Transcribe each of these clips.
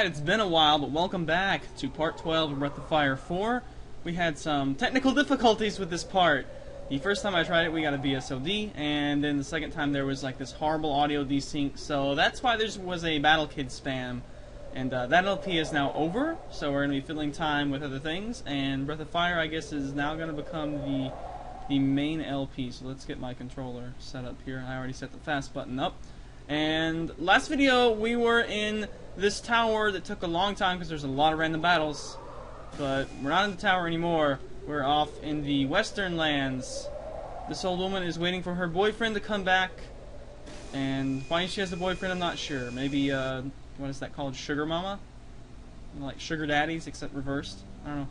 Alright, it's been a while, but welcome back to part 12 of Breath of Fire 4. We had some technical difficulties with this part. The first time I tried it, we got a VSOD, and then the second time there was like this horrible audio desync, so that's why there was a Battle Kid spam. And that LP is now over, so we're going to be filling time with other things, and Breath of Fire, I guess, is now going to become the main LP. So let's get my controller set up here. I already set the fast button up. And last video, we were in this tower that took a long time because there's a lot of random battles, but we're not in the tower anymore. We're off in the western lands. This old woman is waiting for her boyfriend to come back, and why she has a boyfriend, I'm not sure. Maybe, what is that called? Sugar mama? Like sugar daddies, except reversed? I don't know.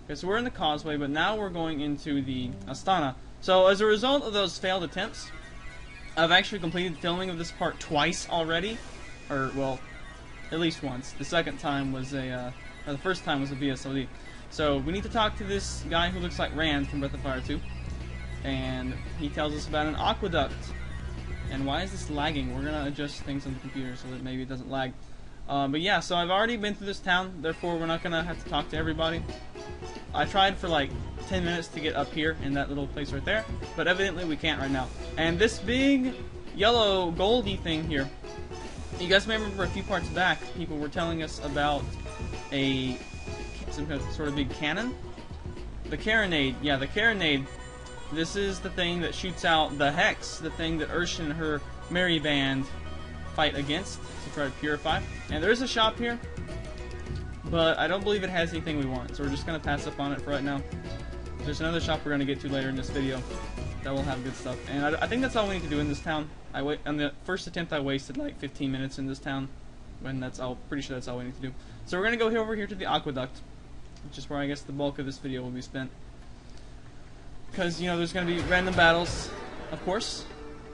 Okay, so we're in the causeway, but now we're going into the Astana. So as a result of those failed attempts, I've actually completed filming of this part twice already. Or, well, at least once. The second time was or the first time was a VSOD. So we need to talk to this guy who looks like Rand from Breath of Fire 2. And he tells us about an aqueduct. And why is this lagging? We're going to adjust things on the computer so that maybe it doesn't lag. But yeah, so I've already been through this town, therefore we're not going to have to talk to everybody. I tried for like 10 minutes to get up here in that little place right there, but evidently we can't right now. And this big yellow goldy thing here, you guys may remember a few parts back, people were telling us about some sort of big cannon. The carronade, yeah, the carronade. This is the thing that shoots out the hex, the thing that Urshan and her merry band fight against to try to purify. And there is a shop here, but I don't believe it has anything we want, so we're just going to pass up on it for right now. There's another shop we're going to get to later in this video that will have good stuff. And I think that's all we need to do in this town. On the first attempt I wasted like 15 minutes in this town, when that's all, pretty sure that's all we need to do. So we're going to go over here to the aqueduct, which is where I guess the bulk of this video will be spent. Because, you know, there's going to be random battles, of course.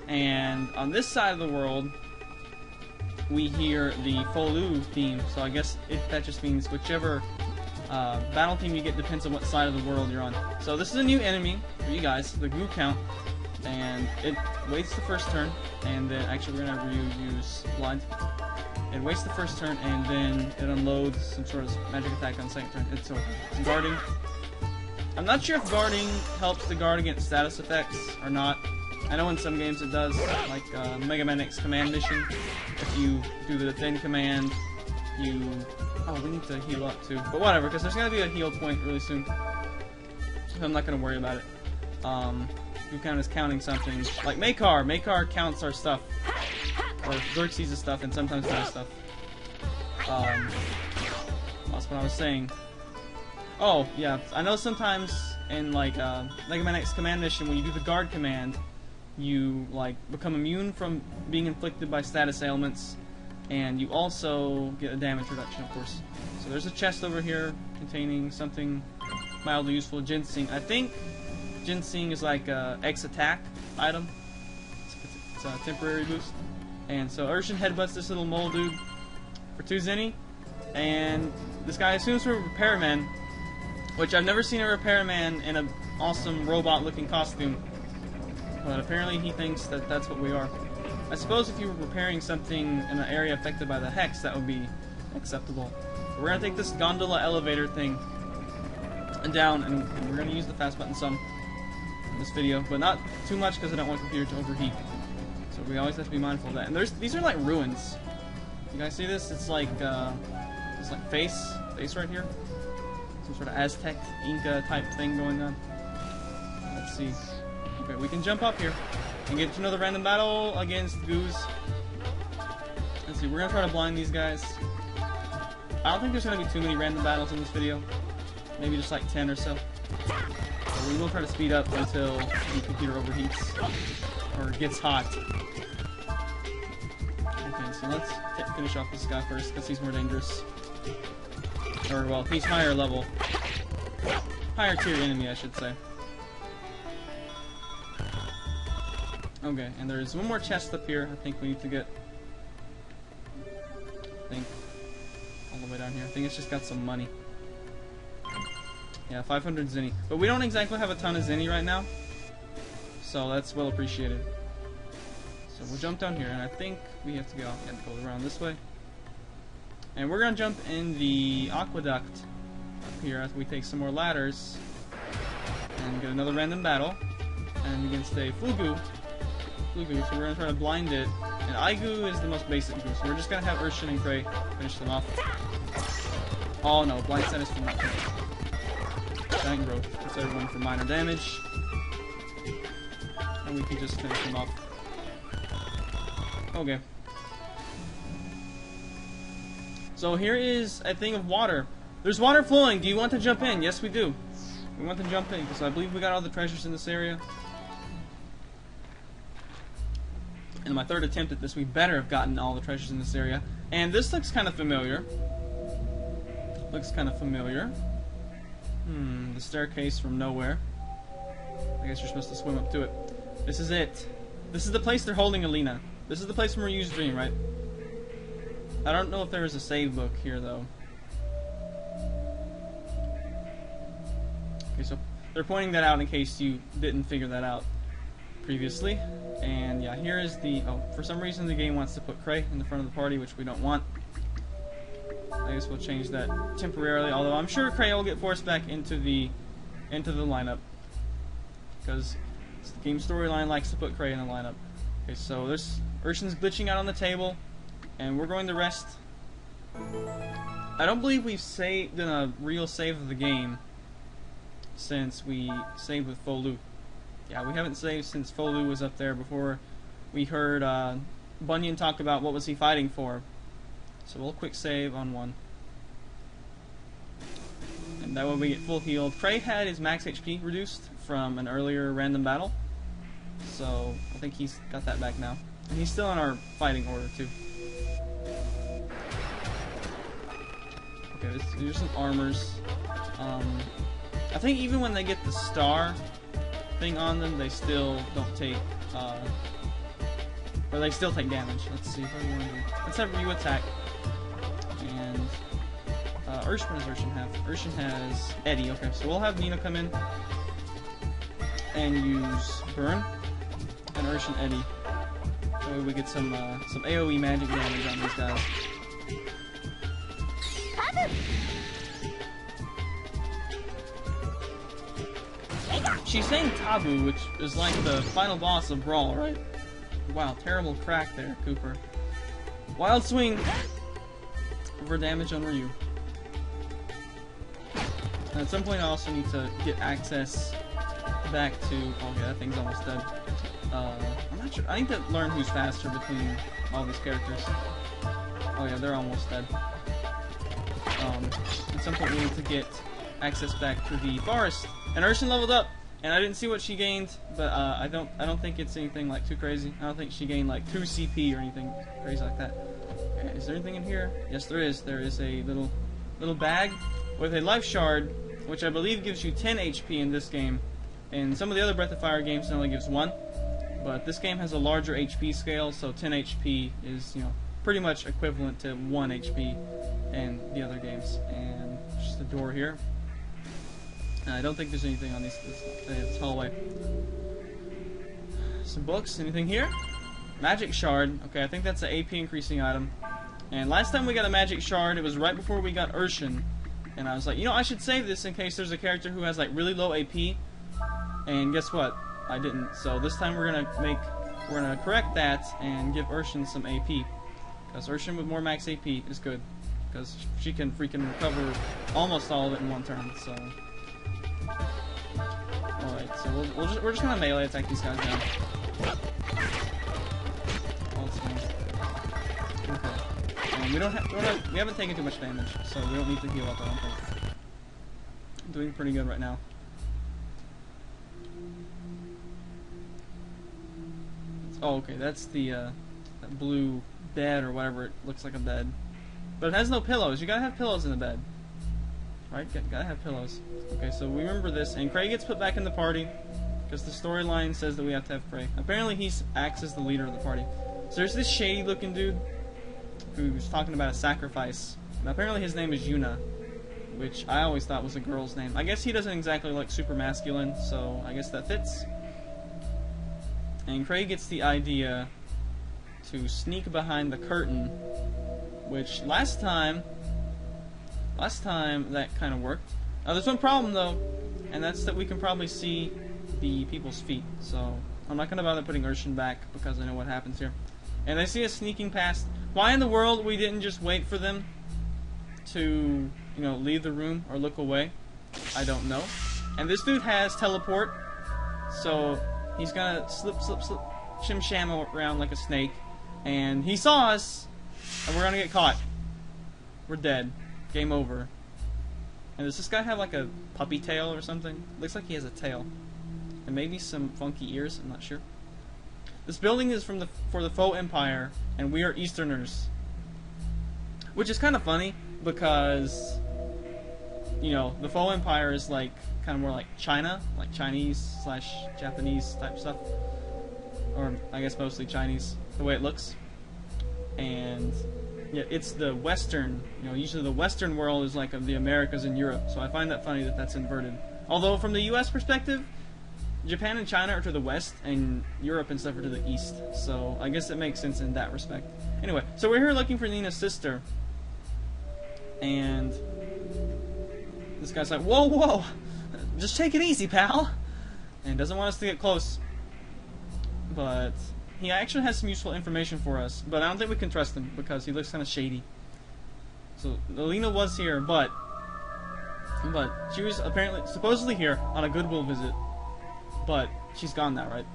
And on this side of the world, we hear the Folu theme. So I guess that just means whichever battle theme you get depends on what side of the world you're on. So this is a new enemy for you guys, the Goo Count. And it waits the first turn, and then actually we're going to reuse Blood. It waits the first turn, and then it unloads some sort of magic attack on the second turn. It's guarding. I'm not sure if guarding helps the guard against status effects or not. I know in some games it does, like Mega Man X command mission. If you do the thin command, you... Oh, we need to heal up too. But whatever, because there's going to be a heal point really soon. I'm not going to worry about it. Goo Count is counting something. Like Makar! Makar counts our stuff. Or Xerxes' stuff, and sometimes my stuff. That's what I was saying. Oh, yeah, I know sometimes in, like, Mega Man X command mission, when you do the guard command, you, like, become immune from being inflicted by status ailments, and you also get a damage reduction, of course. So there's a chest over here containing something mildly useful, ginseng. I think ginseng is like a X attack item. It's a temporary boost. And so Urshan headbutts this little mole dude for 2 zenny, and this guy assumes we're a repairman, which I've never seen a repairman in an awesome robot-looking costume, but apparently he thinks that that's what we are. I suppose if you were repairing something in an area affected by the hex, that would be acceptable. But we're going to take this gondola elevator thing down, and we're going to use the fast button some in this video, but not too much because I don't want the computer to overheat. So we always have to be mindful of that. And these are like ruins. You guys see this? It's like face right here. Some sort of Aztec, Inca type thing going on. Let's see. Okay, we can jump up here and get to another random battle against Goos. Let's see, we're gonna try to blind these guys. I don't think there's gonna be too many random battles in this video. Maybe just like 10 or so. So we will try to speed up until the computer overheats or gets hot. Okay, so let's finish off this guy first because he's more dangerous. Or, well, he's higher level. Higher tier enemy, I should say. Okay, and there's one more chest up here I think we need to get. I think. All the way down here. I think it's just got some money. Yeah, 500 zenny. But we don't exactly have a ton of zenny right now. So that's well appreciated. So we'll jump down here, and I think we have to go around this way. And we're gonna jump in the aqueduct up here as we take some more ladders and get another random battle. And against a Fugu, so we're gonna try to blind it. And Aigu is the most basic goo, so we're just gonna have Urshin and Cray finish them off. Oh no, blind status from that. Giant growth puts everyone for minor damage. And we can just finish them off. Okay. So here is a thing of water. There's water flowing. Do you want to jump in? Yes, we do. We want to jump in because I believe we got all the treasures in this area. And my third attempt at this, we better have gotten all the treasures in this area. And this looks kind of familiar. Looks kind of familiar. The staircase from nowhere. I guess you're supposed to swim up to it. This is it. This is the place they're holding Alina. This is the place from Ryu's dream, right? I don't know if there is a save book here, though. Okay, so they're pointing that out in case you didn't figure that out previously. And yeah, here is the... Oh, for some reason the game wants to put Cray in the front of the party, which we don't want. I guess we'll change that temporarily, although I'm sure Cray will get forced back into the lineup. Because the game storyline likes to put Cray in the lineup. Okay, so there's Urshin's glitching out on the table, and we're going to rest. I don't believe we've done a real save of the game since we saved with Folu. Yeah, we haven't saved since Folu was up there before we heard Bunyan talk about what was he fighting for. So we'll quick save on one. And that way we get full healed. Cray had his max HP reduced from an earlier random battle. So I think he's got that back now. And he's still in our fighting order too. Okay, here's some armors. I think even when they get the star thing on them, they still don't take, or they still take damage. Let's see, what do you want to do? Let's have Ryu attack. And, what does Urshin have? Urshin has Eddie, okay, so we'll have Nina come in and use Burn, and Urshin Eddie. That way we get some AoE magic damage on these guys. She's saying Tabu, which is like the final boss of Brawl, right? Wow, terrible crack there, Kooper. Wild swing over damage on Ryu. And at some point I also need to get access back to... Okay, that thing's almost dead. I'm not sure. I need to learn who's faster between all these characters. Oh yeah, they're almost dead. At some point we need to get access back to the forest. And Urshin leveled up! And I didn't see what she gained, but I don't think it's anything like too crazy. I don't think she gained like 2 CP or anything crazy like that. Okay, is there anything in here? Yes, there is. There is a little bag with a life shard, which I believe gives you 10 HP in this game. And some of the other Breath of Fire games it only gives 1, but this game has a larger HP scale, so 10 HP is, you know, pretty much equivalent to 1 HP in the other games. And just a door here. I don't think there's anything on this hallway. Some books. Anything here? Magic Shard. Okay, I think that's an AP increasing item. And last time we got a Magic Shard, it was right before we got Urshin. And I was like, you know, I should save this in case there's a character who has like really low AP. And guess what? I didn't. So this time we're gonna correct that and give Urshin some AP. Because Urshin with more max AP is good. Because she can freaking recover almost all of it in one turn. So. Alright, so we're just gonna melee attack these guys down. Okay. And we haven't taken too much damage, so we don't need to heal up, I don't think. I'm doing pretty good right now. Oh, okay, that's the that blue bed or whatever. It looks like a bed, but it has no pillows. You gotta have pillows in the bed. Right? Gotta have pillows. Okay, so we remember this, and Cray gets put back in the party because the storyline says that we have to have Cray. Apparently, he acts as the leader of the party. So there's this shady-looking dude who's talking about a sacrifice. And apparently, his name is Yuna, which I always thought was a girl's name. I guess he doesn't exactly look super masculine, so I guess that fits. And Cray gets the idea to sneak behind the curtain which last time that kind of worked. There's one problem though, and that's that we can probably see the people's feet. So I'm not gonna bother putting Urshan back because I know what happens here. And I see us sneaking past. Why in the world we didn't just wait for them to, you know, leave the room or look away? I don't know. And this dude has teleport, so he's gonna slip, shim sham around like a snake. And he saw us, and we're gonna get caught. We're dead. Game over. And does this guy have like a puppy tail or something? Looks like he has a tail. And maybe some funky ears, I'm not sure. This building is for the faux empire, and we are Easterners. Which is kind of funny, because, you know, the faux empire is like, kind of more like China, like Chinese/Japanese type stuff. Or, I guess mostly Chinese, the way it looks. And, yeah, it's the Western, you know, usually the Western world is like of the Americas and Europe, so I find that funny that that's inverted. Although, from the US perspective, Japan and China are to the west, and Europe and stuff are to the east. So I guess it makes sense in that respect. Anyway, so we're here looking for Nina's sister. And this guy's like, whoa, whoa! Just take it easy, pal! And doesn't want us to get close. But he actually has some useful information for us. But I don't think we can trust him, because he looks kind of shady. So, Lena was here, but she was supposedly here on a goodwill visit. But she's gone now, right?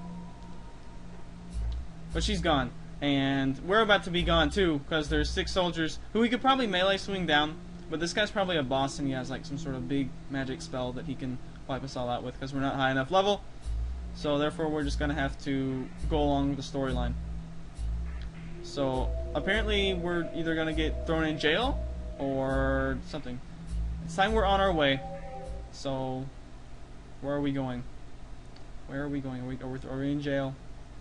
But she's gone. And we're about to be gone too, because there's 6 soldiers who we could probably melee swing down. But this guy's probably a boss, and he has like some sort of big magic spell that he can wipe us all out with, because we're not high enough level. So therefore we're just going to have to go along with the storyline. So apparently we're either going to get thrown in jail or something. It's time we're on our way. So where are we going? Where are we going? Are we in jail?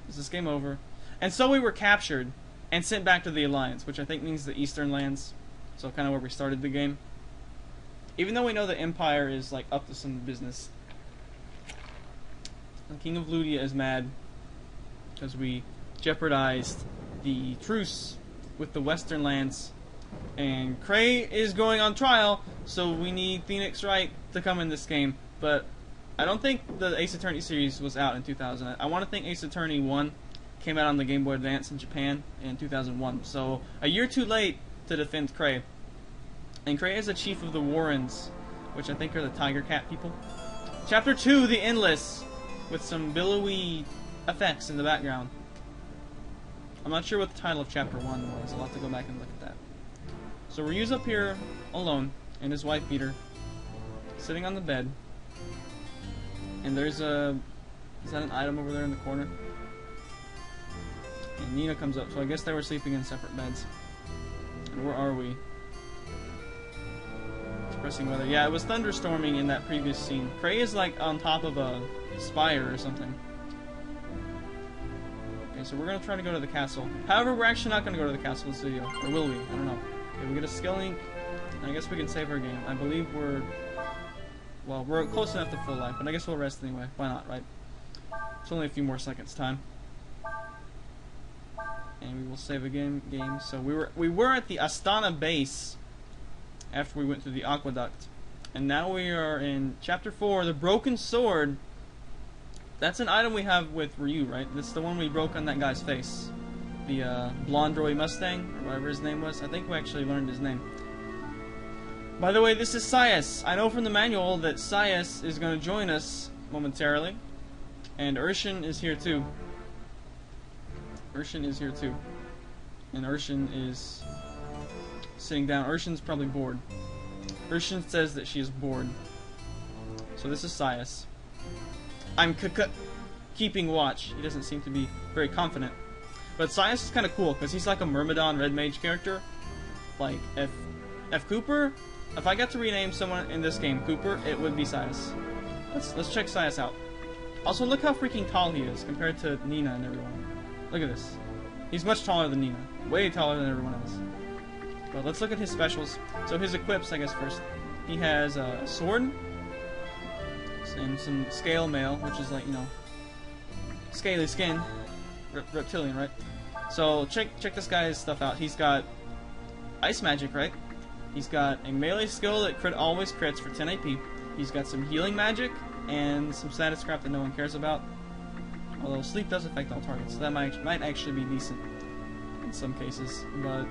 Is this game over? And so we were captured and sent back to the Alliance, which I think means the Eastern lands. So kind of where we started the game. Even though we know the Empire is like up to some business. The King of Ludia is mad because we jeopardized the truce with the Western lands. And Cray is going on trial, so we need Phoenix Wright to come in this game. But I don't think the Ace Attorney series was out in 2000. I want to think Ace Attorney 1 came out on the Game Boy Advance in Japan in 2001. So a year too late to defend Cray. And Cray is the chief of the Warrens, which I think are the Tiger Cat people. Chapter 2, The Endless, with some billowy effects in the background. I'm not sure what the title of Chapter 1 was. I'll have to go back and look at that. So Ryu's up here alone, and his wife beater, sitting on the bed. And there's a... is that an item over there in the corner? And Nina comes up, so I guess they were sleeping in separate beds. And where are we? Depressing weather. Yeah, it was thunderstorming in that previous scene. Cray is like on top of a spire or something. Okay, so we're gonna try to go to the castle. However, we're actually not gonna go to the castle this video. Or will we? I don't know. Okay, we get a skill link. And I guess we can save our game. I believe we're... well, we're close enough to full life, but I guess we'll rest anyway. Why not, right? It's only a few more seconds time. And we will save a game. So we were at the Astana base after we went through the aqueduct. And now we are in Chapter 4, The Broken Sword. That's an item we have with Ryu, right? This is the one we broke on that guy's face. The blonde Roy Mustang, or whatever his name was. I think we actually learned his name. By the way, this is Sias. I know from the manual that Sias is going to join us momentarily. And Urshan is here too. Urshan is here too. And Urshan is sitting down. Urshan's probably bored. Urshan says that she is bored. So this is Sias. I'm keeping watch. He doesn't seem to be very confident. But Sias is kind of cool because he's like a Myrmidon Red Mage character. Like, if Kooper... if I got to rename someone in this game Kooper, it would be Sias. Let's check Sias out. Also, look how freaking tall he is compared to Nina and everyone. Look at this. He's much taller than Nina. Way taller than everyone else. But let's look at his specials. So his equips, I guess, first. He has a sword. And some scale mail, which is like, you know, scaly skin. Reptilian, right? So check this guy's stuff out. He's got ice magic, right? He's got a melee skill that always crits for 10 AP. He's got some healing magic and some status crap that no one cares about. Although sleep does affect all targets, so that might actually be decent in some cases. But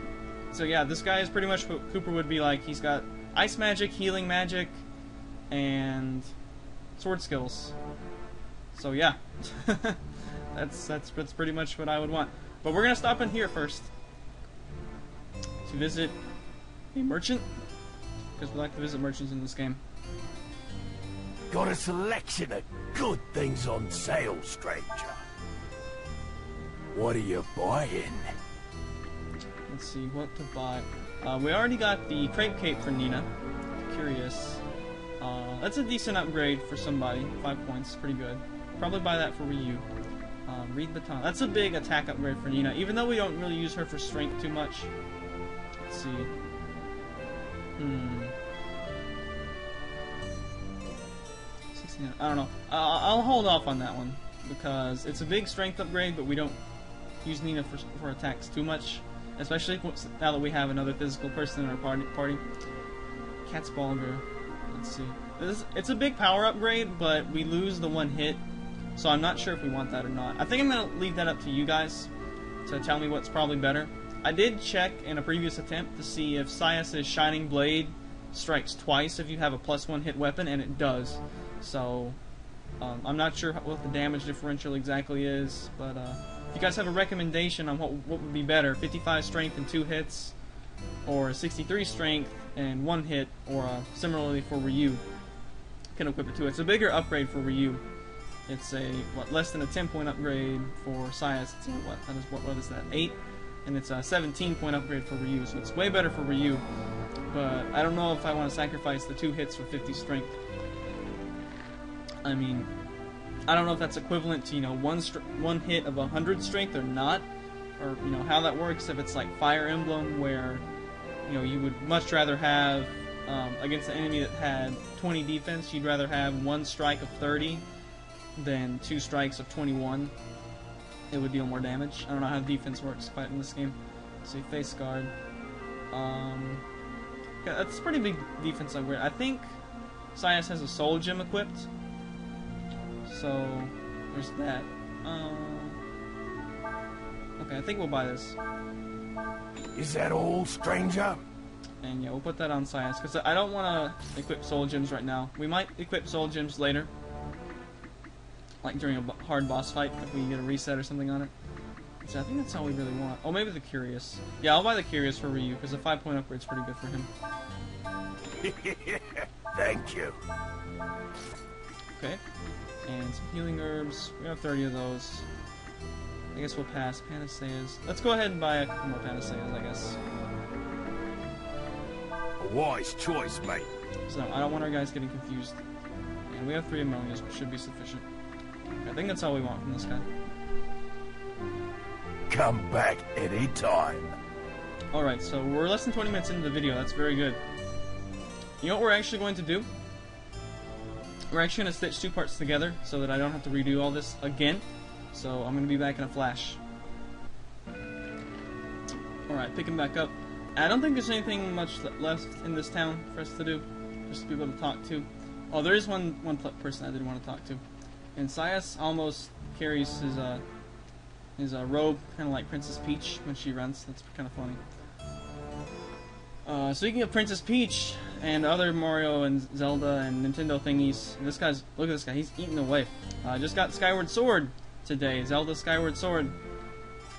so yeah, this guy is pretty much what Kooper would be like. He's got ice magic, healing magic, and sword skills. So yeah, that's pretty much what I would want. But we're gonna stop in here first to visit a merchant, because we like to visit merchants in this game. Got a selection of good things on sale, stranger. What are you buying? Let's see what to buy. We already got the crepe cape for Nina. Curious. That's a decent upgrade for somebody. 5 points, pretty good. Probably buy that for Ryu. Reed baton. That's a big attack upgrade for Nina, even though we don't really use her for strength too much. Let's see. I don't know. I'll hold off on that one because it's a big strength upgrade, but we don't use Nina for attacks too much, especially now that we have another physical person in our party. Cat's Balger. Let's see. It's a big power upgrade, but we lose the one hit, so I'm not sure if we want that or not. I think I'm gonna leave that up to you guys to tell me what's probably better. I did check in a previous attempt to see if Sias's Shining Blade strikes twice if you have a +1 hit weapon, and it does. So, I'm not sure what the damage differential exactly is, but if you guys have a recommendation on what would be better, 55 strength and 2 hits, or 63 strength and 1 hit, or similarly for Ryu, can equip it to. It's a bigger upgrade for Ryu. It's a less than a 10-point upgrade for Sias. It's what is that? 8, and it's a 17-point upgrade for Ryu. So it's way better for Ryu. But I don't know if I want to sacrifice the 2 hits for 50 strength. I mean, I don't know if that's equivalent to, one hit of 100 strength or not, or how that works. If it's like Fire Emblem, where you would much rather have against an enemy that had 20 defense, you'd rather have 1 strike of 30 than 2 strikes of 21. It would deal more damage. I don't know how defense works quite in this game. Let's see, face guard. Yeah, that's a pretty big defense upgrade. I think Sias has a soul gem equipped. So, there's that. Okay, I think we'll buy this. Is that all, stranger? And yeah, we'll put that on Sias, because I don't want to equip soul gems right now. We might equip soul gems later. Like during a hard boss fight, if we get a reset or something on it. So I think that's all we really want. Oh, maybe the Curious. Yeah, I'll buy the Curious for Ryu, because the 5-point upgrade's pretty good for him. Thank you. Okay. And some healing herbs. We have 30 of those. I guess we'll pass. Panaceas. Let's go ahead and buy a couple more Panaceas, I guess. A wise choice, mate. So, I don't want our guys getting confused. And we have 3 Amelias, which should be sufficient. Okay, I think that's all we want from this guy. Come back anytime. Alright, so we're less than 20 minutes into the video. That's very good. You know what we're actually going to do? We're actually going to stitch 2 parts together so that I don't have to redo all this again. So I'm going to be back in a flash. Alright, picking back up. I don't think there's anything much left in this town for us to do. Just people to talk to. Oh, there is one person I did want to talk to. And Sias almost carries his robe, kind of like Princess Peach when she runs. That's kind of funny. Speaking of Princess Peach and other Mario and Zelda and Nintendo thingies, this guy's, look at this guy, he's eating away. Just got Skyward Sword today, Zelda Skyward Sword,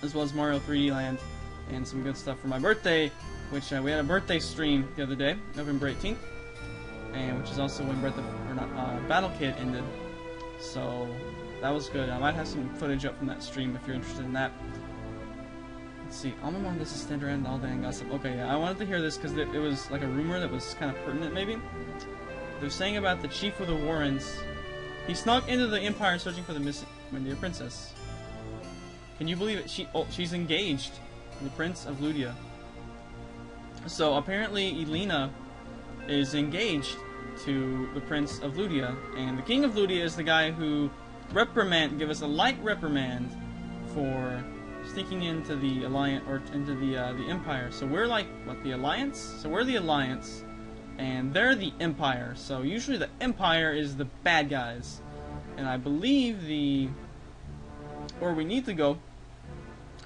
as well as Mario 3D Land, and some good stuff for my birthday, which we had a birthday stream the other day, November 18th, and which is also when Battle Kid ended. So that was good. I might have some footage up from that stream if you're interested in that. Let's see. All my mom does is stand around all day and gossip. Okay, yeah, I wanted to hear this because it was like a rumor that was kind of pertinent, maybe. They're saying about the chief of the Warrens. He snuck into the Empire searching for the missing dear princess. Can you believe it? She's engaged to the Prince of Ludia. So apparently Elena is engaged to the Prince of Ludia, and the King of Ludia is the guy who gave us a light reprimand for sneaking into the Alliance, or into the Empire. So we're like, what, the Alliance? So we're the Alliance, and they're the Empire. So usually the Empire is the bad guys. And I believe where we need to go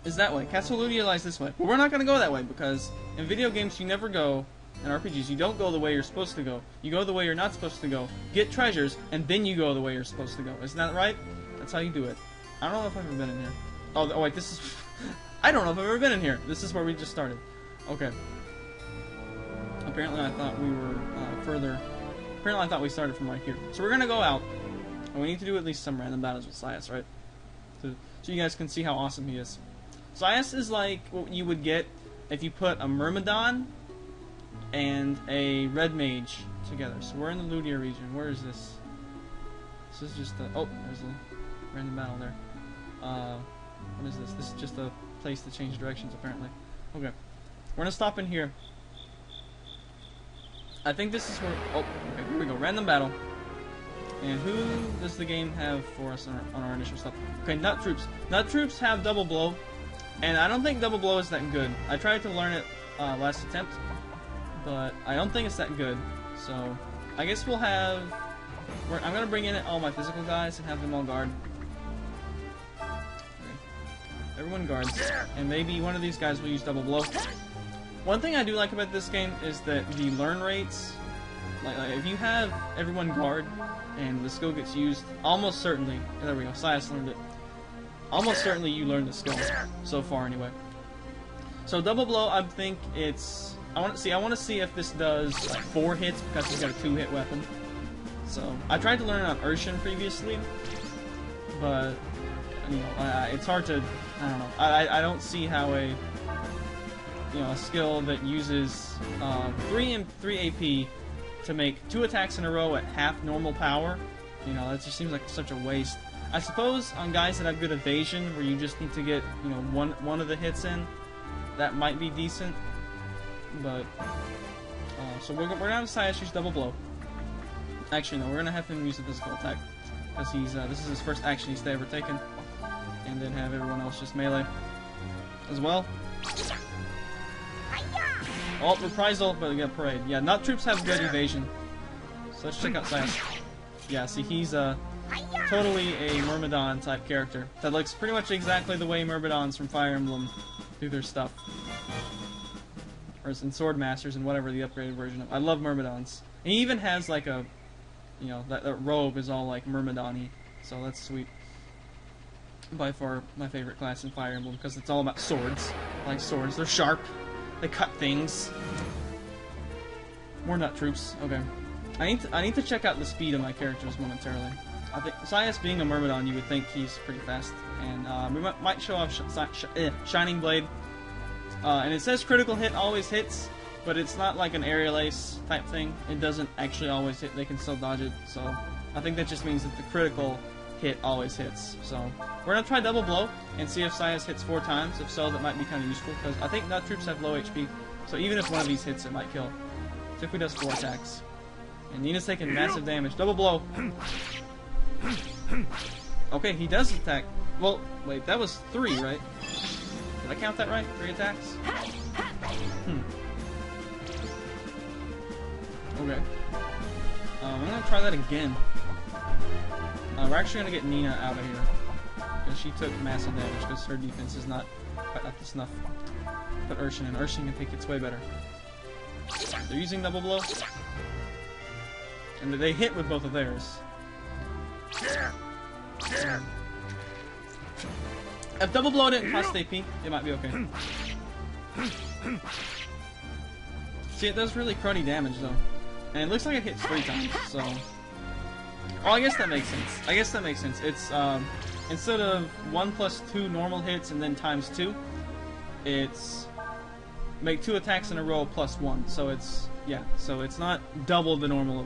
is that way. Castle Ludia lies this way. But we're not going to go that way, because in video games you never go, in RPGs you don't go the way you're supposed to go. You go the way you're not supposed to go, get treasures, and then you go the way you're supposed to go. Isn't that right? That's how you do it. I don't know if I've ever been in here. Oh wait, this is... I don't know if I've ever been in here. This is where we just started. Okay. Apparently I thought we were further... Apparently I thought we started from right here. So we're going to go out, and we need to do at least some random battles with Sias, right? So you guys can see how awesome he is. Sias is like what you would get if you put a Myrmidon and a Red Mage together. So we're in the Ludia region. Where is this? This is just a... Oh, there's a random battle there. What is this? This is just a place to change directions, apparently. Okay. We're gonna stop in here. I think this is where... Oh, okay, here we go. Random battle. And who does the game have for us on our initial stuff? Okay, Nut Troops. Nut Troops have Double Blow. And I don't think Double Blow is that good. I tried to learn it last attempt, but I don't think it's that good. So, I guess we'll have... I'm going to bring in all my physical guys and have them all guard. Okay. Everyone guards. And maybe one of these guys will use Double Blow. One thing I do like about this game is that the learn rates... Like if you have everyone guard and the skill gets used, almost certainly... There we go, Sias learned it. Almost certainly you learn the skill, so far anyway. So Double Blow, I think it's... I want to see if this does like 4 hits, because he's got a 2-hit weapon. So I tried to learn it on Urshan previously, but you know, it's hard to... I don't know. I don't see how a skill that uses 3 AP to make 2 attacks in a row at half normal power, you know, that just seems like such a waste. I suppose on guys that have good evasion, where you just need to get, you know, one of the hits in, that might be decent. But so we're gonna have Sias use Double Blow. Actually, no, we're gonna have him use the physical attack, because he's this is his first action he's ever taken, and then have everyone else just melee as well. Oh, reprisal, but we got parade. Yeah, Nut Troops have good evasion. So let's check out Sias. Yeah, see, he's totally a Myrmidon type character that looks pretty much exactly the way Myrmidons from Fire Emblem do their stuff. Or in Sword Masters and whatever the upgraded version of. I love Myrmidons. And he even has like a, you know, that robe is all like Myrmidon-y, so that's sweet. By far my favorite class in Fire Emblem, because it's all about swords. I like swords. They're sharp. They cut things. More Nut Troops. Okay. I need to check out the speed of my characters momentarily. I think Sias being a Myrmidon, you would think he's pretty fast, and we might show off Shining Blade. And it says critical hit always hits, but it's not like an aerial ace type thing. It doesn't actually always hit. They can still dodge it. So I think that just means that the critical hit always hits. So we're gonna try Double Blow and see if Sias hits 4 times. If so, that might be kind of useful, because I think Nut Troops have low HP. So even if one of these hits, it might kill. So if he does 4 attacks. And Nina's taking massive damage. Double Blow. Okay, he does attack. Well, wait, that was 3, right? Did I count that right? 3 attacks? Okay. I'm gonna try that again. We're actually gonna get Nina out of here, because she took massive damage, because her defense is not quite up to snuff. Put Urshan in. Urshan can take its way better. They're using Double Blow. And they hit with both of theirs. If Double Blow didn't cost AP, it might be okay. See, it does really cruddy damage, though. And it looks like it hits 3 times, so... Oh, I guess that makes sense. It's, instead of 1 plus 2 normal hits and then times 2, it's... make 2 attacks in a row plus 1. So it's... yeah, so it's not double the normal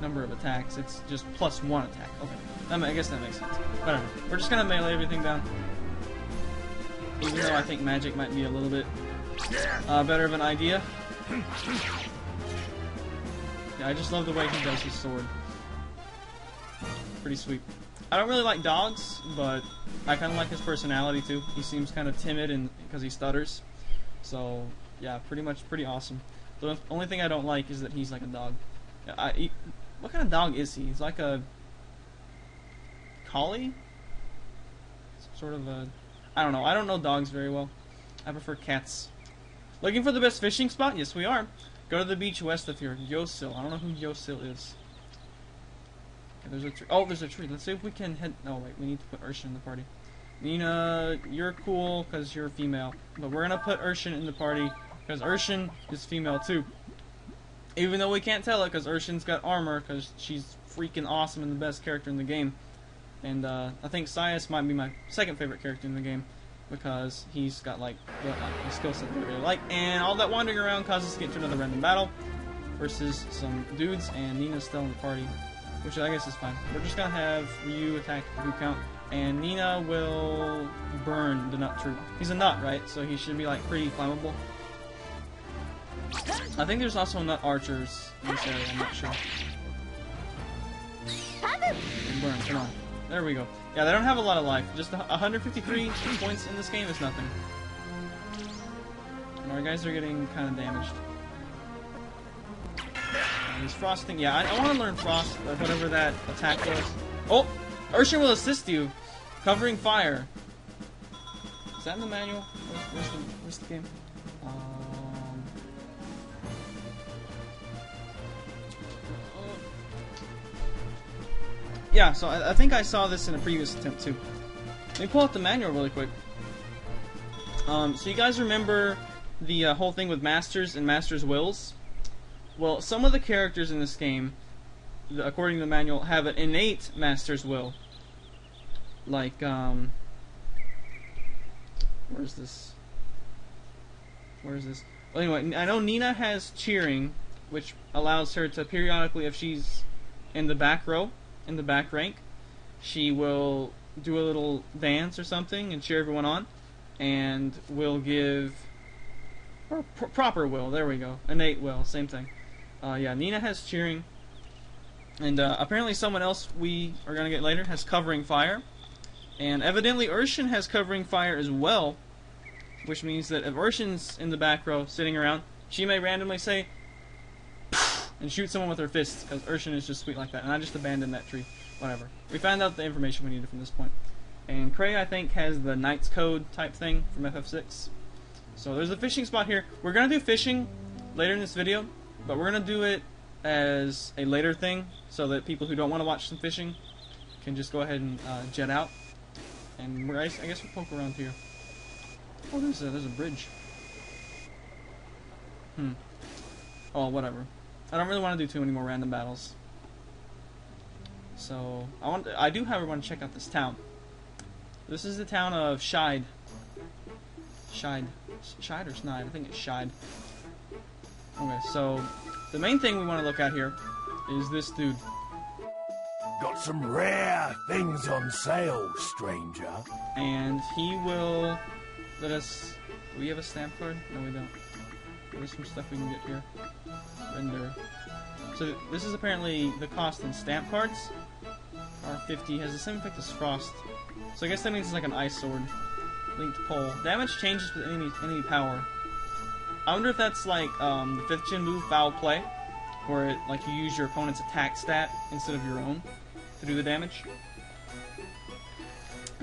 number of attacks, it's just plus 1 attack. Okay, I guess that makes sense. Whatever. We're just gonna melee everything down. Even though I think magic might be a little bit better of an idea. Yeah, I just love the way he does his sword. pretty sweet. I don't really like dogs, but I kind of like his personality too. He seems kind of timid and because he stutters. So yeah, pretty awesome. The only thing I don't like is that he's like a dog. What kind of dog is he? He's like a collie? Sort of a... I don't know. I don't know dogs very well. I prefer cats. Looking for the best fishing spot? Yes, we are. Go to the beach west of here. Yosil. I don't know who Yosil is. Okay, there's a tree. Oh, there's a tree. Let's see if we can head... Oh, wait. We need to put Urshin in the party. Nina, you're cool because you're female. But we're going to put Urshin in the party because Urshin is female too. Even though we can't tell it because Urshin's got armor because she's freaking awesome and the best character in the game. And I think Sias might be my second favorite character in the game because he's got like the skill set that I really like. And all that wandering around causes us to get to another random battle versus some dudes, and Nina's still in the party, which I guess is fine. We're just going to have Ryu attack the count, and Nina will burn the nut troop. He's a nut, right? So he should be like pretty flammable. I think there's also nut archers in this area, I'm not sure. Burn, come on. There we go. Yeah, they don't have a lot of life. Just 153 points in this game is nothing. And our guys are getting kind of damaged. He's frosting. Yeah, I want to learn frost, or whatever that attack was. Oh! Urshin will assist you. Covering fire. Is that in the manual? Where's the game? Yeah, so I think I saw this in a previous attempt too. Let me pull out the manual really quick. So you guys remember the whole thing with Masters and Masters' Wills? Well, some of the characters in this game, according to the manual, have an innate Master's Will. Like, where's this? Well, anyway, I know Nina has cheering, which allows her to periodically, if she's in the back row, in the back rank, she will do a little dance or something and cheer everyone on, and will give proper will. There we go, innate will, same thing. Yeah, Nina has cheering, and apparently someone else we are gonna get later has covering fire, and evidently Urshin has covering fire as well, which means that if Urshin's in the back row sitting around, she may randomly say and shoot someone with her fists, because Urshin is just sweet like that. And I just abandoned that tree. Whatever. We found out the information we needed from this point. And Cray, I think, has the Knight's Code type thing from FF6. So there's a fishing spot here. We're going to do fishing later in this video, but we're going to do it as a later thing, so that people who don't want to watch some fishing can just go ahead and jet out. And I guess we'll poke around here. Oh, there's a bridge. Oh, whatever. I don't really want to do too many more random battles. So I do however want to check out this town. This is the town of Shide. Shide or Snide? I think it's Shide. Okay, so the main thing we want to look at here is this dude. Got some rare things on sale, stranger. And he will let us... Do we have a stamp card? No, we don't. There's some stuff we can get here. Render. So this is apparently the cost in stamp cards. R50 has the same effect as Frost. So I guess that means it's like an ice sword. Linked pole. Damage changes with enemy power. I wonder if that's like the 5th gen move, Foul Play, where it, like, you use your opponent's attack stat instead of your own to do the damage.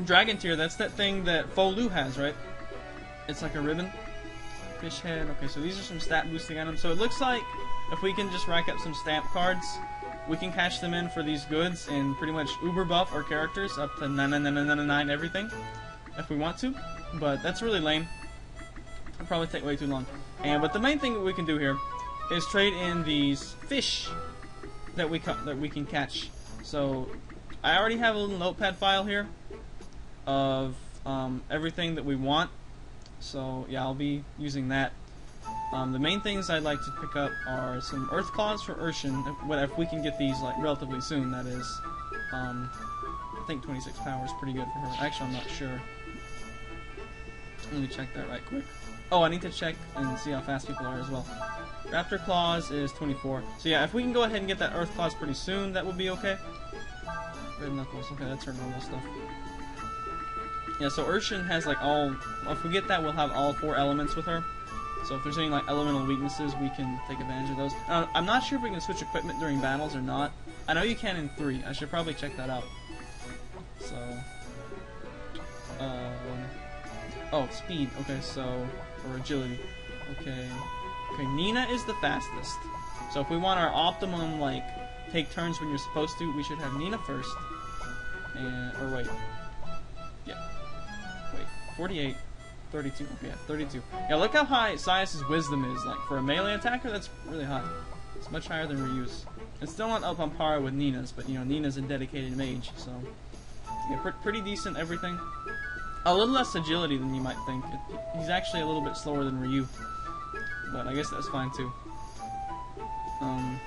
Dragon Tier, that's that thing that Fo Lu has, right? It's like a ribbon. Fish head. Okay, so these are some stat boosting items. So it looks like if we can just rack up some stamp cards, we can cash them in for these goods and pretty much uber buff our characters up to 9 everything if we want to. But that's really lame. It'll probably take way too long. But the main thing that we can do here is trade in these fish that we can catch. So I already have a little notepad file here of everything that we want. So yeah, I'll be using that. The main things I'd like to pick up are some Earth Claws for Urshin, if we can get these like relatively soon, that is. I think 26 power is pretty good for her. Actually, I'm not sure. Let me check that right quick. Oh, I need to check and see how fast people are as well. Raptor Claws is 24. So yeah, if we can go ahead and get that Earth Claws pretty soon, that would be okay. Red Knuckles. Okay, that's her normal stuff. Yeah, so Urshin has like all. If we get that, we'll have all 4 elements with her. So if there's any like elemental weaknesses, we can take advantage of those. I'm not sure if we can switch equipment during battles or not. I know you can in 3. I should probably check that out. So, oh, speed. Okay, so or agility. Okay, Nina is the fastest. So if we want our optimum like take turns when you're supposed to, we should have Nina first. And or wait, yeah, wait, 48. 32. Okay, yeah, 32. Yeah, look how high Sias's wisdom is. Like, for a melee attacker, that's really high. It's much higher than Ryu's. It's still not up on par with Nina's, but, you know, Nina's a dedicated mage, so... Yeah, pretty decent everything. A little less agility than you might think. He's actually a little bit slower than Ryu. But I guess that's fine, too. I'm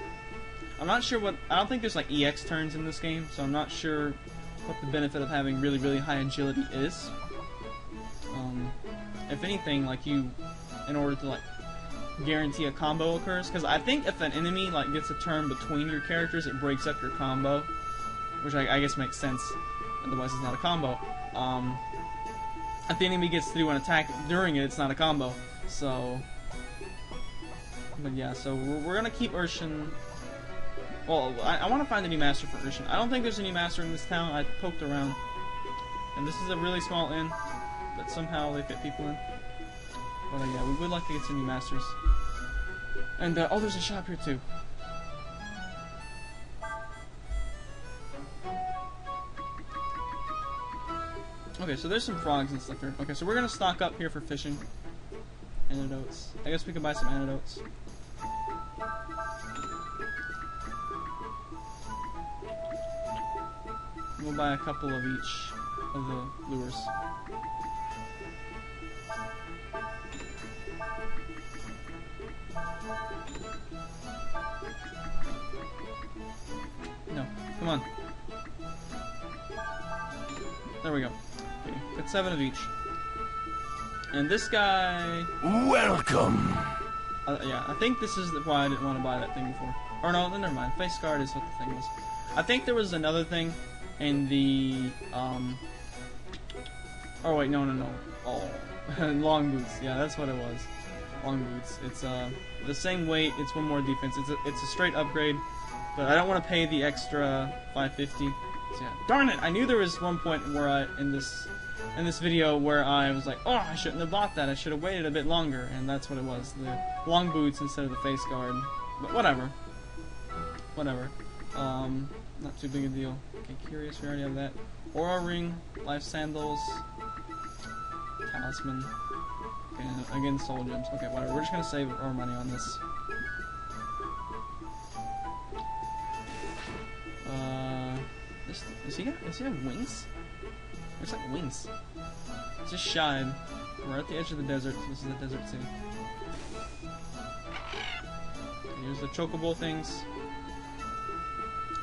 not sure what... I don't think there's, like, EX turns in this game, so I'm not sure what the benefit of having really, really high agility is. If anything, like in order to like guarantee a combo occurs, because I think if an enemy like gets a turn between your characters, it breaks up your combo, which I guess makes sense. Otherwise, it's not a combo. If the enemy gets to do an attack during it, it's not a combo. So, but yeah, so we're gonna keep Urshin. Well, I want to find a new master for Urshin. I don't think there's a new master in this town. I poked around, and this is a really small inn. But somehow they fit people in. But yeah, we would like to get some new masters. And, oh, there's a shop here too. Okay, so there's some frogs and stuff here. Okay, so we're gonna stock up here for fishing. Antidotes. I guess we could buy some antidotes. We'll buy a couple of each of the lures. No, come on. There we go. Okay, get 7 of each. And this guy... Welcome! Yeah, I think this is why I didn't want to buy that thing before. Or no, never mind. Face guard is what the thing was. I think there was another thing in the... Oh wait, no. Oh, long boots. Yeah, that's what it was. Long boots. It's the same weight. It's 1 more defense. It's a straight upgrade, but I don't want to pay the extra 550. So yeah. Darn it! I knew there was one point where in this video where I was like, oh, I shouldn't have bought that. I should have waited a bit longer, and that's what it was. The long boots instead of the face guard. But whatever. Whatever. Not too big a deal. Okay, curious. We already have that. Aura ring, life sandals, talisman. Okay, again, soul gems. Okay, whatever. We're just gonna save our money on this. Does he have wings? There's like wings. It's just shied. We're at the edge of the desert. This is the desert city. Okay, here's the chocobo things.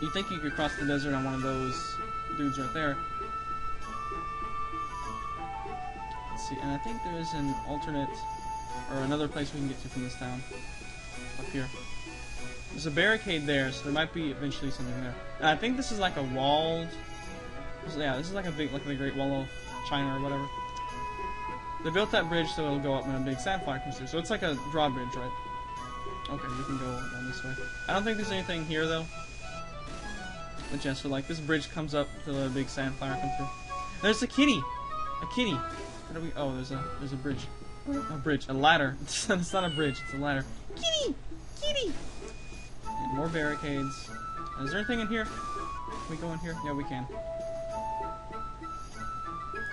You think you could cross the desert on one of those dudes right there? Let's see, and I think there is an alternate, or another place we can get to from this town. Up here. There's a barricade there, so there might be eventually something there. And I think this is like a walled... Yeah, this is like a big, like the Great Wall of China or whatever. They built that bridge so it'll go up when a big sandfire comes through. So it's like a drawbridge, right? Okay, we can go down this way. I don't think there's anything here, though. But yeah, so like this bridge comes up till a big sandfire comes through. There's a kitty! A kitty! Where do we... Oh, there's a bridge. A bridge. A ladder. It's not a bridge, it's a ladder. Kitty! Kitty! And more barricades. Is there anything in here? Can we go in here? Yeah, we can.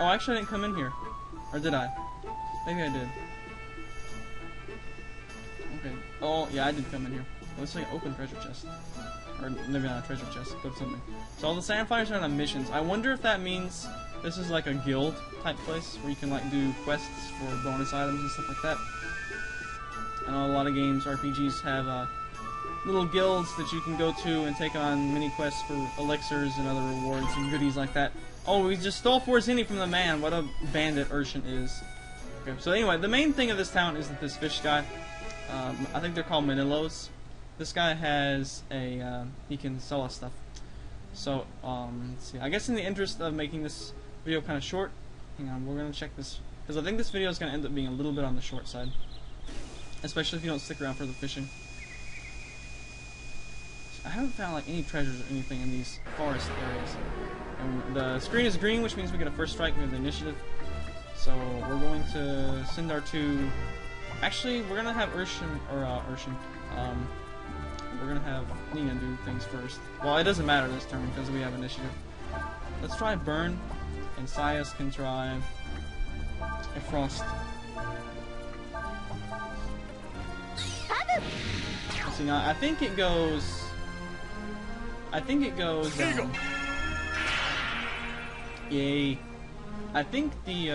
Oh, actually I didn't come in here. Or did I? Maybe I did. Okay. Oh, yeah, I did come in here. Oh, it's like an open treasure chest. Or maybe not a treasure chest, but something. So all the sandfires are on missions. I wonder if that means this is like a guild type place where you can like do quests for bonus items and stuff like that. I know a lot of games, RPGs have little guilds that you can go to and take on mini quests for elixirs and other rewards and goodies like that. Oh, we just stole Forzini from the man. What a bandit Urshin is. Okay, so anyway, the main thing of this town is that this fish guy, I think they're called Manilos. This guy has a, he can sell us stuff. So, let's see. I guess in the interest of making this video kind of short, hang on, we're gonna check this, because I think this video is gonna end up being a little bit on the short side, especially if you don't stick around for the fishing. I haven't found like any treasures or anything in these forest areas. And the screen is green, which means we get a first strike. We have the initiative. So we're going to send our two. Actually, we're gonna have Urshan. We're gonna have Nina do things first. Well, it doesn't matter this turn because we have initiative. Let's try Burn, and Sias can try a Frost. Let's see, now I think it goes. Yay. I think the,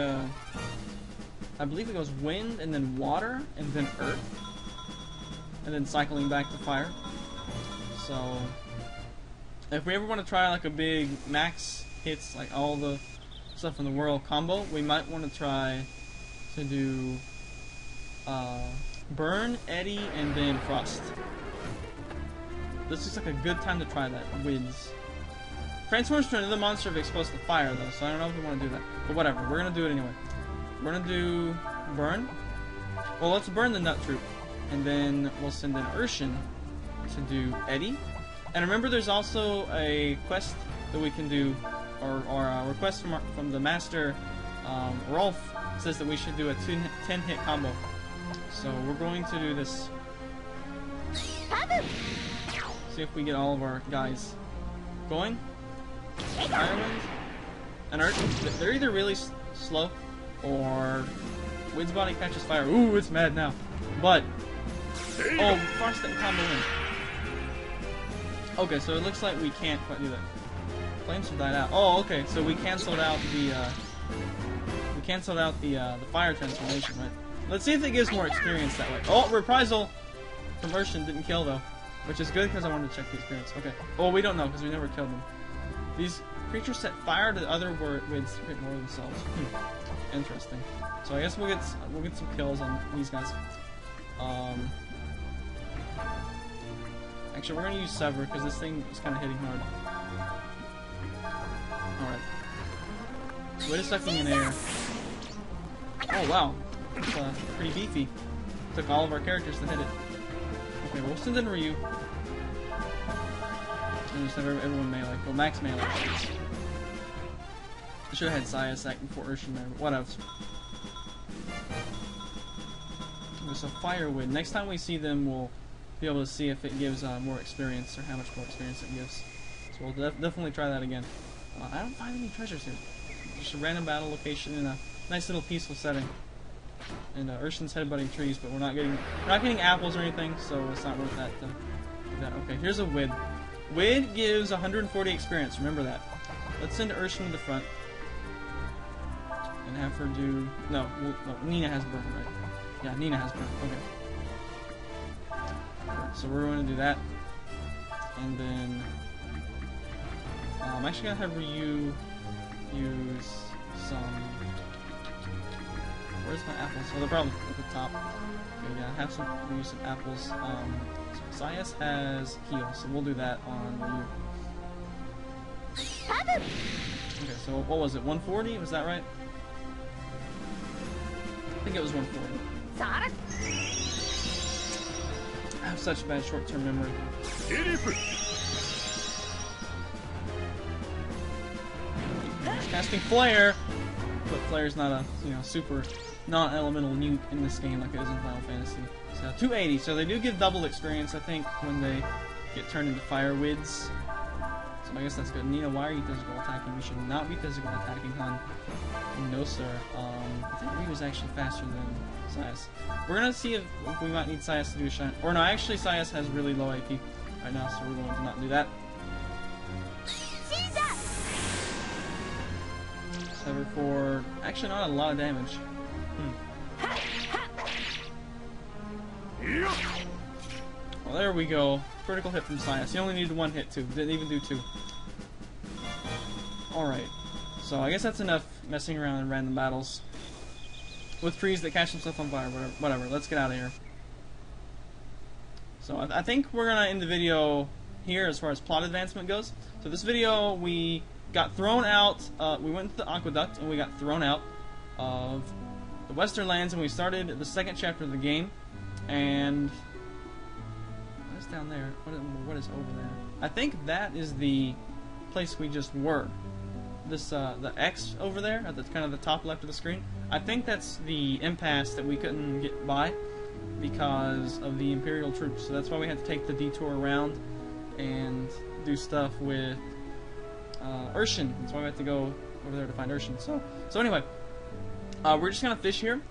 I believe it goes wind, and then water, and then earth. And then cycling back to fire. So, if we ever want to try like a big max hits, like all the stuff in the world combo, we might want to try to do, Burn, Eddy, and then Frost. This looks like a good time to try that. Winds. Transforms to another monster if exposed to fire, though, so I don't know if we want to do that. But whatever, we're gonna do it anyway. We're gonna do Burn. Well, let's burn the Nut Troop, and then we'll send in Urshan to do Eddy. And remember, there's also a quest that we can do, or a request from the master. Rolf says that we should do a 10-hit combo. So we're going to do this. See if we get all of our guys going. Firewind and Earth. They're either really slow or Wind's body catches fire. Ooh, it's mad now. But oh, Frost didn't combo in. Okay, so it looks like we can't quite do that. Flames have died out. Oh, okay, so we canceled out the fire transformation, right? Let's see if it gives more experience that way. Oh, reprisal from Urshan didn't kill though. Which is good because I wanted to check the experience. Okay. Well, we don't know because we never killed them. These creatures set fire to the other winds to create more of themselves. Interesting. So I guess we'll get some kills on these guys. Actually, we're gonna use Sever because this thing is kind of hitting hard. All right. Wind is sucking in air. Oh wow, it's pretty beefy. Took all of our characters to hit it. Okay, we'll send in Ryu. And just have everyone melee. Well, max melee. I should have had Sias before Urshan there, but what else? Okay, so Firewind. Next time we see them, we'll be able to see if it gives more experience, or how much more experience it gives. So we'll definitely try that again. I don't find any treasures here. Just a random battle location in a nice little peaceful setting. And Urshan's headbutting trees, but we're not getting apples or anything, so it's not worth that to do that. Okay, here's a Wid. Wid gives 140 experience. Remember that. Let's send Urshan to the front and have her do. No, Nina has burn, right? Yeah, Nina has burn. Okay. So we're going to do that, and then I'm actually gonna have Ryu use some. Where's my apples? Oh, they're probably at the top. Okay, yeah, have some use some apples. So Sias has heal, so we'll do that on Ryu. Okay, so what was it? 140? Was that right? I think it was 140. I have such bad short-term memory. Casting Flare, but Flare's not a super non-elemental nuke in this game like it is in Final Fantasy. So 280. So they do give double experience, I think, when they get turned into Fire Wids. So I guess that's good. Nina, why are you physical attacking? We should not be physical attacking, hon. No, sir. I think Ryu's actually faster than Sias. We're gonna see if we might need Sias to do a shine. Or no, actually Sias has really low AP right now, so we're going to not do that. Sever for actually not a lot of damage. Well, there we go. Critical hit from Sias. He only needed one hit too. Didn't even do two. Alright. So I guess that's enough messing around in random battles with trees that catch themselves on fire. Whatever. Let's get out of here. So I think we're gonna end the video here as far as plot advancement goes. So this video, we got thrown out, we went to the aqueduct and we got thrown out of the Western Lands, and we started the second chapter of the game. And what is down there? What is over there? I think that is the place we just were. This the X over there at the kind of the top left of the screen. I think that's the impasse that we couldn't get by because of the Imperial troops. So that's why we had to take the detour around and do stuff with Urshan. That's why we had to go over there to find Urshan. So anyway, we're just gonna fish here.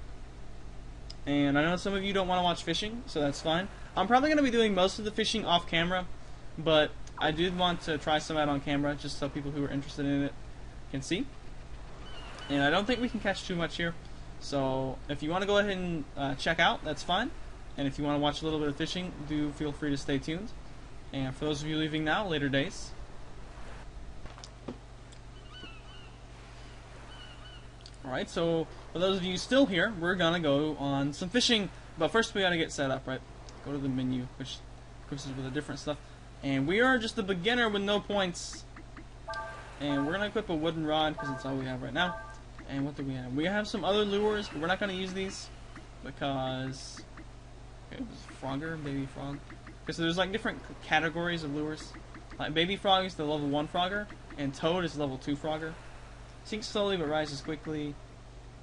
And I know some of you don't want to watch fishing, so that's fine. I'm probably going to be doing most of the fishing off camera, but I did want to try some out on camera just so people who are interested in it can see. And I don't think we can catch too much here, so if you want to go ahead and check out, that's fine. And if you want to watch a little bit of fishing, do feel free to stay tuned. And for those of you leaving now, later days. Alright, so for those of you still here, we're gonna go on some fishing, but first we gotta get set up, right? Go to the menu, which equips us with the different stuff. And we are just a beginner with no points. And we're gonna equip a wooden rod, because that's all we have right now. And what do we have? We have some other lures, but we're not gonna use these, because... Okay, there's Frogger, Baby Frog. Because there's like different categories of lures. Like Baby Frog is the level 1 Frogger, and Toad is level 2 Frogger. Sinks slowly but rises quickly.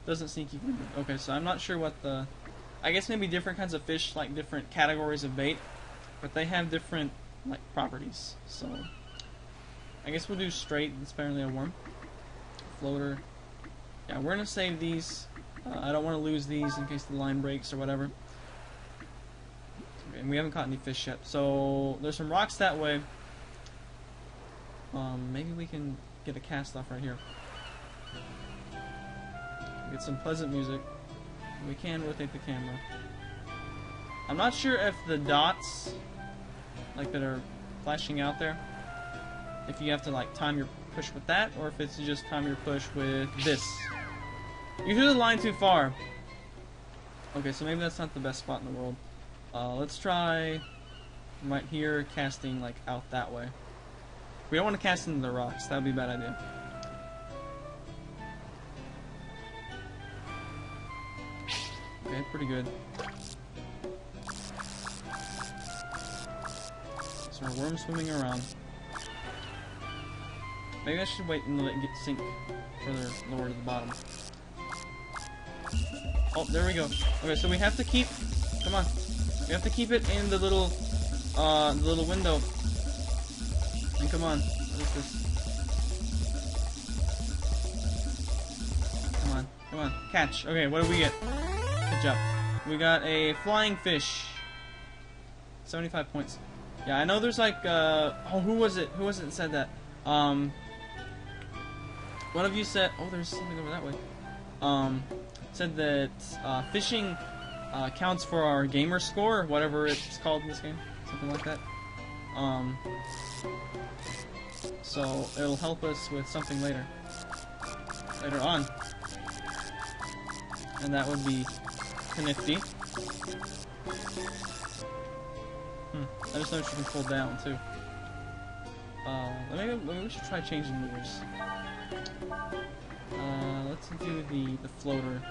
Doesn't sink even. Okay, so I'm not sure what the... I guess maybe different kinds of fish, like different categories of bait. But they have different, like, properties. So, I guess we'll do straight. It's apparently a worm. Floater. Yeah, we're going to save these. I don't want to lose these in case the line breaks or whatever. Okay, and we haven't caught any fish yet. So, there's some rocks that way. Maybe we can get a cast off right here. Get some pleasant music. We can rotate the camera. I'm not sure if the dots, like that are flashing out there, if you have to like time your push with that, or if it's just time your push with this. You threw the line too far. Okay, so maybe that's not the best spot in the world. Let's try right here, casting like out that way. We don't want to cast into the rocks. That would be a bad idea. Okay, pretty good. So our worm's swimming around. Maybe I should wait and let it sink further lower to the bottom. Oh, there we go. Okay, so we have to keep... Come on. We have to keep it in the little window. And come on. What is this? Come on. Come on. Catch. Okay, what do we get? Good job. We got a flying fish. 75 points. Yeah, I know there's like, oh, who was it? Who was it that said that? One of you said, oh, there's something over that way. Said that, fishing, counts for our gamer score, whatever it's called in this game. Something like that. So, it'll help us with something later on. And that would be nifty. I just noticed you can pull down too. Maybe we should try changing lures. Let's do the floater.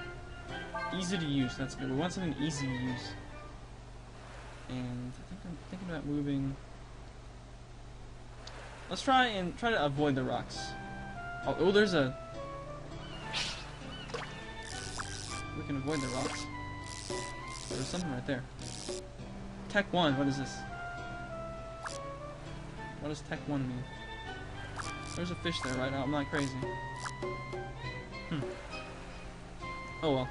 Easy to use, that's good. We want something easy to use. And I think I'm thinking about moving. Let's try to avoid the rocks. Oh, there's a... We can avoid the rocks. There's something right there. Tech 1, what is this? What does Tech 1 mean? There's a fish there, right? I'm not crazy. Oh well.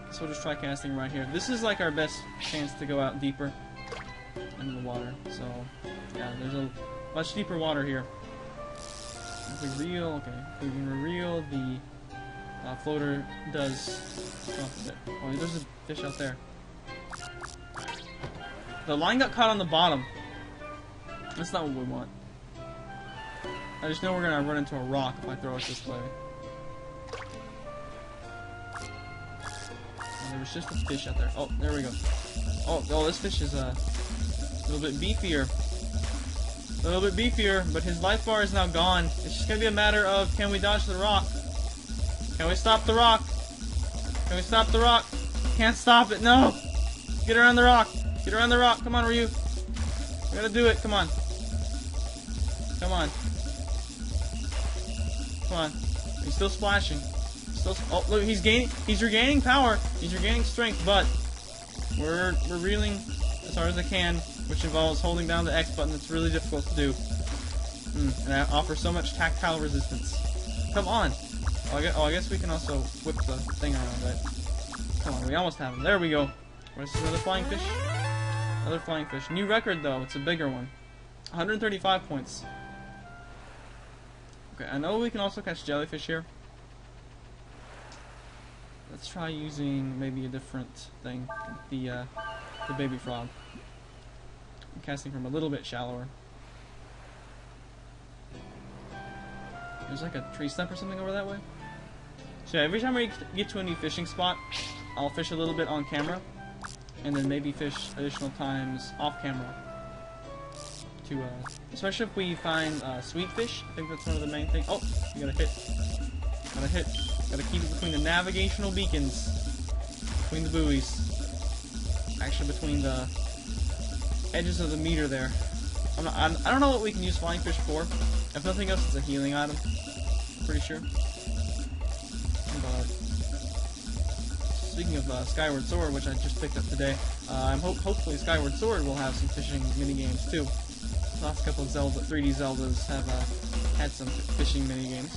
Guess we'll just try casting right here. This is like our best chance to go out deeper into the water. So, yeah, there's a much deeper water here. If we reel, okay. If we can reel, the floater does come up a bit. Oh, there's a fish out there. The line got caught on the bottom. That's not what we want. I just know we're gonna run into a rock if I throw it this way. Oh, there was just a fish out there. Oh, there we go. Oh, this fish is a little bit beefier. A little bit beefier, but his life bar is now gone. It's just gonna be a matter of, can we dodge the rock? Can we stop the rock? Can we stop the rock? Can't stop it, no! Get around the rock! Get around the rock, come on, Ryu! We gotta do it, come on. Come on. Come on. He's still splashing. Oh, look, he's regaining power. He's regaining strength, but we're reeling as hard as I can, which involves holding down the X button. That's really difficult to do. And I offer so much tactile resistance. Come on. Oh, I guess we can also whip the thing around, right? Come on, we almost have him. There we go. Where's another flying fish? Another flying fish. New record, though. It's a bigger one. 135 points. Okay, I know we can also catch jellyfish here. Let's try using maybe a different thing. The baby frog. I'm casting from a little bit shallower. There's like a tree stump or something over that way. So yeah, every time I get to a new fishing spot, I'll fish a little bit on camera, and then maybe fish additional times off camera. To especially if we find sweet fish. I think that's one of the main things. Oh, you gotta hit. Gotta hit. Gotta keep it between the navigational beacons, between the buoys. Actually, between the edges of the meter there. I don't know what we can use flying fish for. If nothing else, it's a healing item. Pretty sure. But speaking of Skyward Sword, which I just picked up today, hopefully Skyward Sword will have some fishing mini games too. The last couple of 3D Zeldas have had some fishing mini games.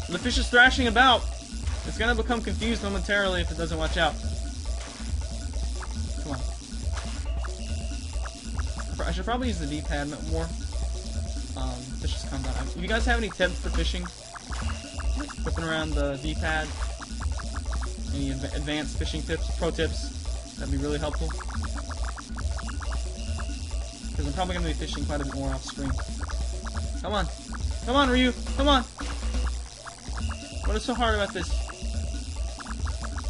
The fish is thrashing about. It's gonna become confused momentarily if it doesn't watch out. Come on. I should probably use the D-pad more. Fish just calm down. If you guys have any tips for fishing, flipping around the D-pad, any advanced fishing tips, pro tips, that'd be really helpful. Because I'm probably gonna be fishing quite a bit more off screen. Come on, come on, Ryu, come on. What is so hard about this?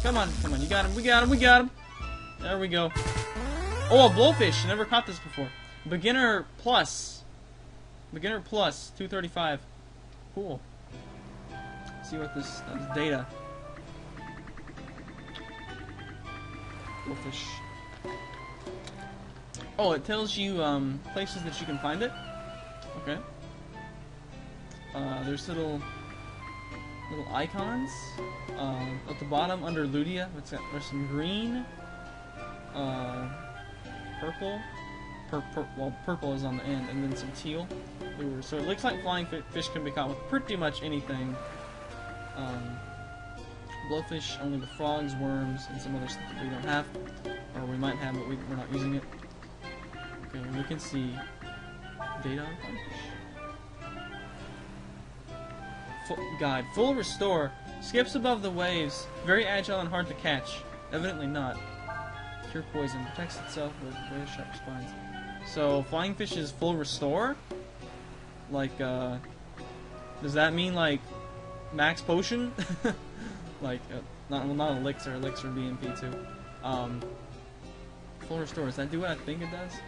Come on, come on, you got him, we got him, we got him. There we go. Oh, a blowfish, never caught this before. Beginner plus. Beginner plus, 235. Cool. Let's see what this data. Blowfish. Oh, it tells you places that you can find it. Okay. There's little icons at the bottom under Ludia. There's some green, purple. Well, purple is on the end, and then some teal. So it looks like flying fish can be caught with pretty much anything. Blowfish only with frogs, worms, and some other stuff that we don't have, or we might have, but we're not using it. Okay, we can see data on flying fish. Guide. Full restore. Skips above the waves. Very agile and hard to catch. Evidently not. Cure poison. Protects itself with very sharp spines. So, flying fish is full restore? Like, does that mean, like, max potion? Like, not elixir. Elixir BMP too. Full restore. Does that do what I think it does?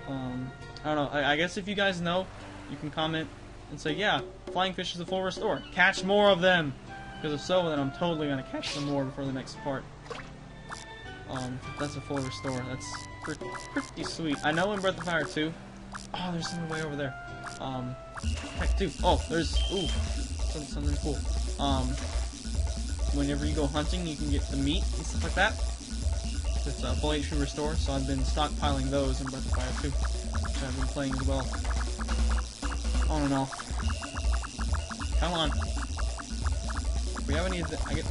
I don't know. I guess if you guys know, you can comment and say, yeah, flying fish is a full restore. Catch more of them! Because if so, then I'm totally going to catch some more before the next part. That's a full restore. That's pretty sweet. I know in Breath of Fire 2... Oh, there's something way over there. Heck, dude. Oh, there's... Ooh. Something cool. Whenever you go hunting, you can get the meat and stuff like that. It's a full HP restore, so I've been stockpiling those in Breath of Fire 2. Which I've been playing as well. On and off. Come on. If we have any...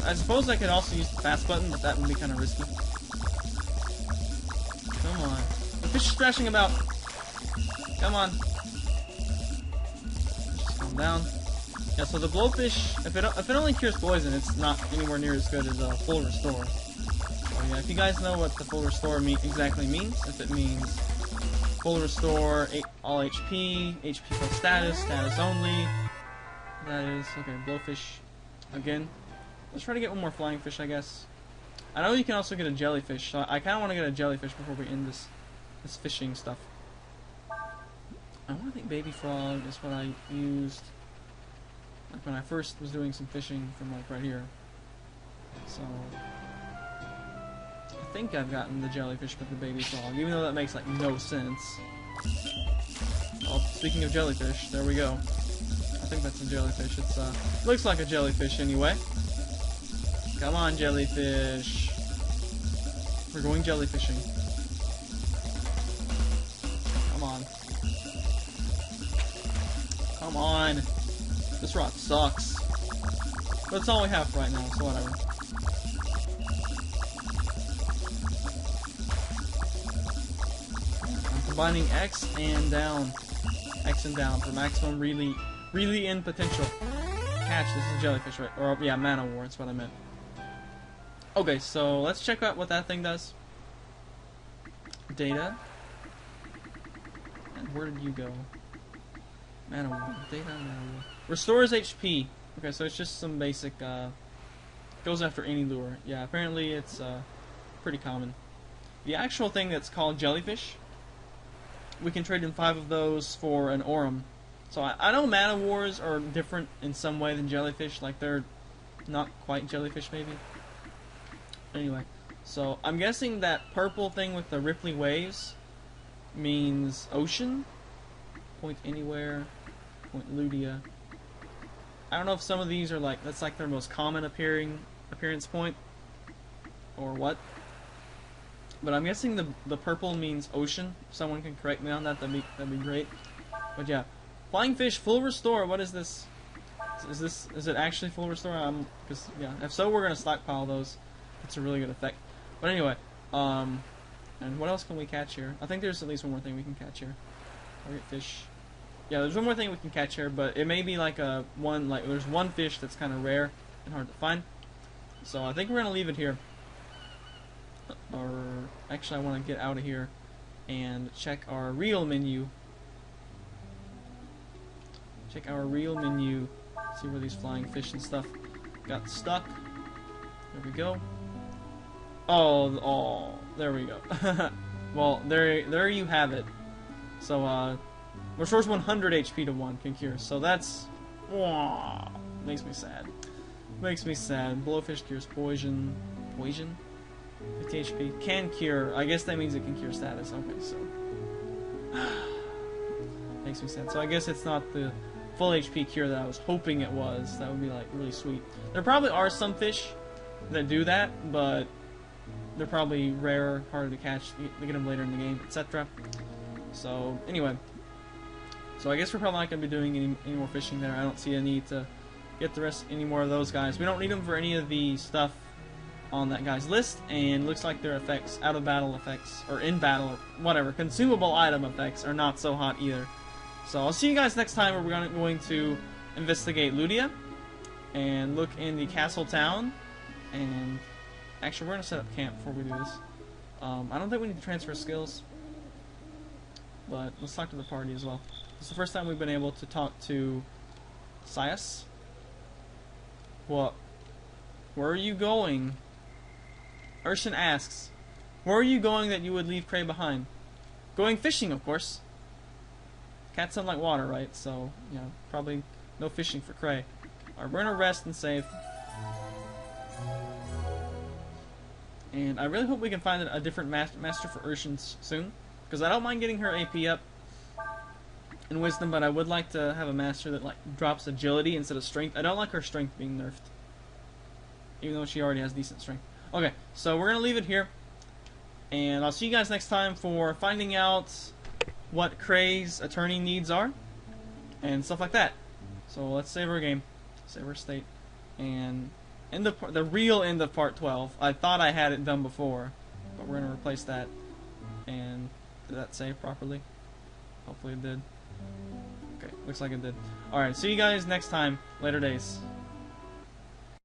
I suppose I could also use the fast button, but that would be kind of risky. Come on. The fish is thrashing about. Come on. Just calm down. Yeah, so the blowfish, if it only cures poison, it's not anywhere near as good as a full restore. So yeah, if you guys know what the full restore exactly means, if it means full restore, all HP, HP plus status, status only, that is, okay, blowfish again. Let's try to get one more flying fish, I guess. I know you can also get a jellyfish, so I kind of want to get a jellyfish before we end this fishing stuff. I want to think baby frog is what I used like when I first was doing some fishing from like right here. So I think I've gotten the jellyfish with the baby frog, even though that makes like no sense. Oh, speaking of jellyfish, there we go. I think that's a jellyfish. It's looks like a jellyfish anyway. Come on, jellyfish. We're going jellyfishing. Come on. Come on. This rod sucks. But it's all we have right now, so whatever. I'm combining X and down. X and down for maximum really in potential. Catch, this is jellyfish, right? Or, yeah, mana war, that's what I meant. Okay, so let's check out what that thing does. Data. And where did you go? Mana war. Data, mana war. Restores HP. Okay, so it's just some basic, goes after any lure. Yeah, apparently it's, pretty common. The actual thing that's called jellyfish, we can trade in 5 of those for an Aurum. So I know mana wars are different in some way than jellyfish, like they're not quite jellyfish maybe. Anyway, so I'm guessing that purple thing with the ripply waves means ocean. Point anywhere. Point Ludia. I don't know if some of these are like, that's like their most common appearance point, or what. But I'm guessing the purple means ocean. If someone can correct me on that, that'd be great. But yeah, flying fish full restore. What is this? Is it actually full restore? Because yeah, if so, we're gonna stockpile those. It's a really good effect. But anyway, and what else can we catch here? I think there's at least one more thing we can catch here. Target fish. Yeah, there's one more thing we can catch here, but it may be like there's one fish that's kind of rare and hard to find. So I think we're gonna leave it here. Or actually, I want to get out of here and check our real menu. Check our real menu. See where these flying fish and stuff got stuck. There we go. Oh, there we go. Well, there you have it. So, restores 100 HP to 1 can cure. So that's, makes me sad. Makes me sad. Blowfish cures poison. Poison? 50 HP. Can cure. I guess that means it can cure status. Okay, so. Makes me sad. So I guess it's not the full HP cure that I was hoping it was. That would be like really sweet. There probably are some fish that do that, but they're probably rarer, harder to catch, to get them later in the game, etc. So anyway, so I guess we're probably not going to be doing any more fishing there. I don't see a need to get any more of those guys. We don't need them for any of the stuff on that guy's list, and looks like their effects, out of battle effects, or in battle, or whatever, consumable item effects are not so hot either. So I'll see you guys next time where we're going to investigate Ludia and look in the castle town. And actually, we're going to set up camp before we do this. I don't think we need to transfer skills, but let's talk to the party as well. It's the first time we've been able to talk to Sias. What? Where are you going? Urshan asks, where are you going that you would leave Cray behind? Going fishing, of course. Cats don't like water, right? So, you know, probably no fishing for Cray. Alright, we're gonna rest and save. And I really hope we can find a different master for Urshan soon. Because I don't mind getting her AP up in wisdom, but I would like to have a master that like drops agility instead of strength. I don't like her strength being nerfed, even though she already has decent strength. Okay, so we're gonna leave it here, and I'll see you guys next time for finding out what Cray's attorney needs are and stuff like that. So let's save our game, save our state, and end of the real end of part 12. I thought I had it done before, but we're gonna replace that. And did that save properly? Hopefully it did. Okay, looks like it did. Alright, see you guys next time. Later days.